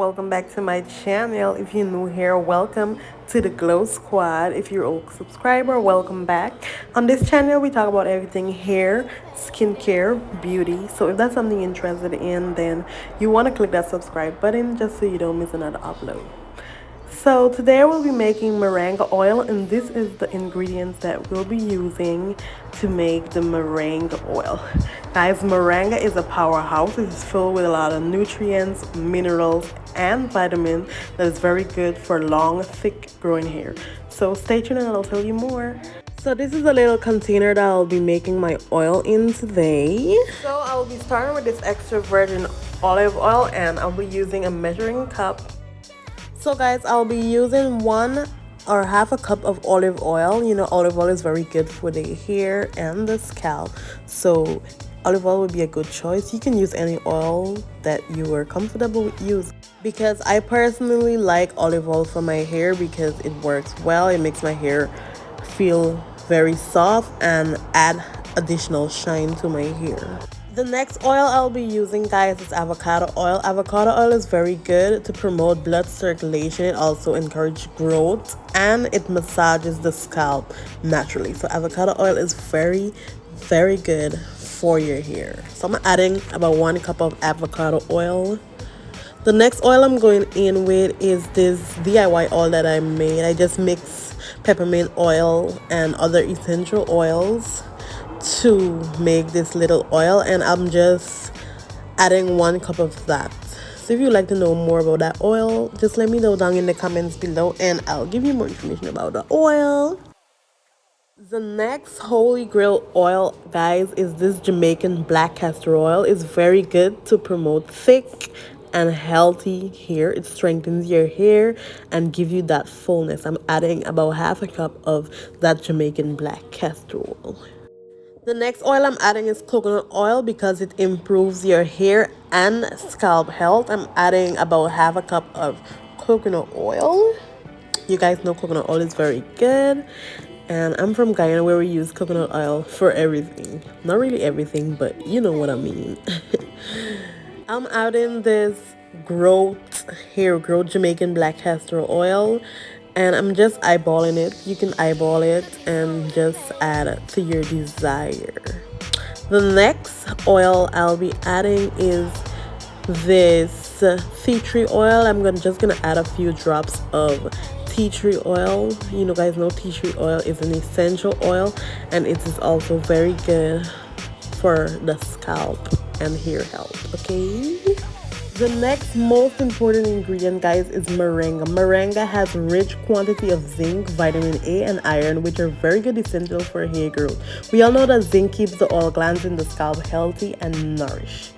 welcome back to my channel. If you're new here, welcome to the Glow Squad. If you're a subscriber, welcome back. On this channel, we talk about everything hair, skincare, beauty. So if that's something you're interested in, then you want to click that subscribe button just so you don't miss another upload. So today we'll be making moringa oil, and this is the ingredients that we'll be using to make the moringa oil. Guys, moringa is a powerhouse. It is filled with a lot of nutrients, minerals, and vitamins that is very good for long, thick growing hair. So stay tuned and I'll tell you more. So this is a little container that I'll be making my oil in today. So I'll be starting with this extra virgin olive oil, and I'll be using a measuring cup. So guys, I'll be using 1 or 1/2 cup of olive oil. You know, olive oil is very good for the hair and the scalp. So olive oil would be a good choice. You can use any oil that you are comfortable with using. Because I personally like olive oil for my hair because it works well. It makes my hair feel very soft and add additional shine to my hair. The next oil I'll be using, guys, is avocado oil. Avocado oil is very good to promote blood circulation. It also encourages growth and it massages the scalp naturally. So avocado oil is very, very good for your hair. So I'm adding about 1 cup of avocado oil. The next oil I'm going in with is this DIY oil that I made. I just mix peppermint oil and other essential oils to make this little oil, and I'm just adding 1 cup of that. So if you'd like to know more about that oil, just let me know down in the comments below and I'll give you more information about the oil. The next holy grail oil, guys, is this Jamaican black castor oil. It's very good to promote thick and healthy hair. It strengthens your hair and give you that fullness. I'm adding about 1/2 cup of that Jamaican black castor oil. The next oil I'm adding is coconut oil because it improves your hair and scalp health. I'm adding about 1/2 cup of coconut oil. You guys know coconut oil is very good. And I'm from Guyana, where we use coconut oil for everything. Not really everything, but you know what I mean. I'm adding this hair growth Jamaican black castor oil, and I'm just eyeballing it. You can eyeball it and just add it to your desire. The next oil I'll be adding is this tea tree oil. Just gonna add a few drops of tea tree oil. You know, guys know tea tree oil is an essential oil, and it is also very good for the scalp and hair health. Okay, the next most important ingredient, guys, is moringa. Moringa has rich quantity of zinc, vitamin A, and iron, which are very good essential for hair growth. We all know that zinc keeps the oil glands in the scalp healthy and nourished.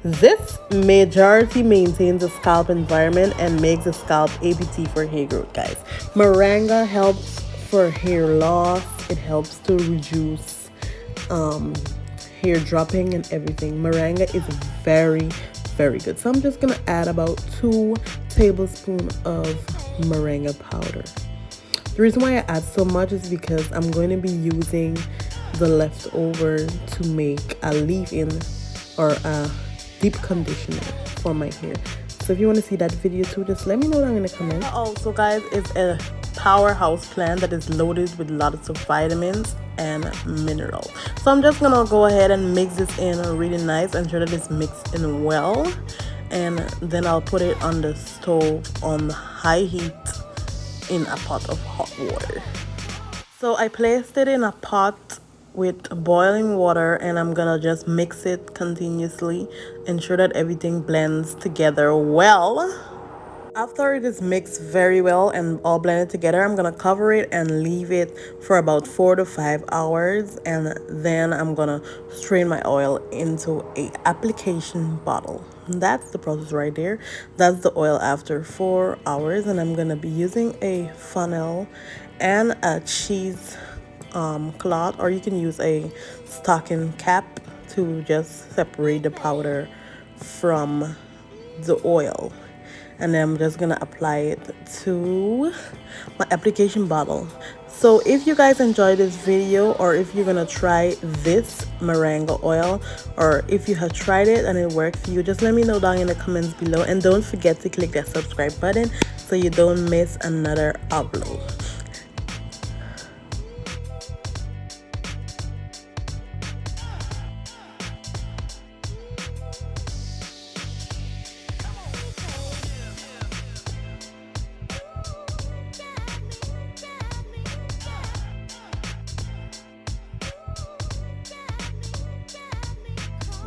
This majority maintains the scalp environment and makes the scalp ABT for hair growth, guys. Moringa helps for hair loss. It helps to reduce hair dropping and everything. Moringa is very, very good. So I'm just gonna add about 2 tablespoons of moringa powder. The reason why I add so much is because I'm going to be using the leftover to make a leave-in or a deep conditioner for my hair. So if you want to see that video too, just let me know down in the comments. Also, guys, it's a powerhouse plant that is loaded with lots of vitamins and minerals. So I'm just gonna go ahead and mix this in really nice, ensure that it's mixed in well, and then I'll put it on the stove on high heat in a pot of hot water. So I placed it in a pot with boiling water, and I'm gonna just mix it continuously, ensure that everything blends together well. After it is mixed very well and all blended together, I'm gonna cover it and leave it for about 4 to 5 hours, and then I'm gonna strain my oil into a application bottle. That's the process right there. That's the oil after 4 hours, and I'm gonna be using a funnel and a cheese cloth, or you can use a stocking cap to just separate the powder from the oil. And then I'm just gonna apply it to my application bottle. So if you guys enjoyed this video, or if you're gonna try this moringa oil, or if you have tried it and it worked for you, just let me know down in the comments below. And don't forget to click that subscribe button so you don't miss another upload.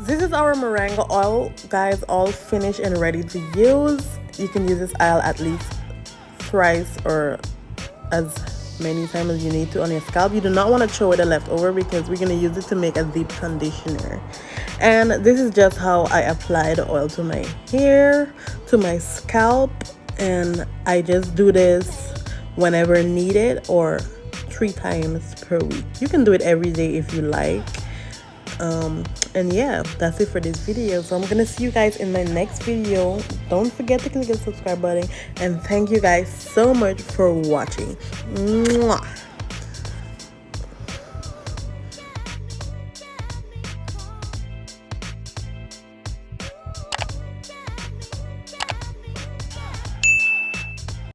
This is our moringa oil, guys, all finished and ready to use. You can use this oil at least thrice or as many times as you need to on your scalp. You do not want to throw it a leftover because we're going to use it to make a deep conditioner. And this is just how I apply the oil to my hair, to my scalp, and I just do this whenever needed or 3 times per week. You can do it every day if you like. And yeah, that's it for this video. So I'm gonna see you guys in my next video. Don't forget to click the subscribe button, and thank you guys so much for watching. Mwah.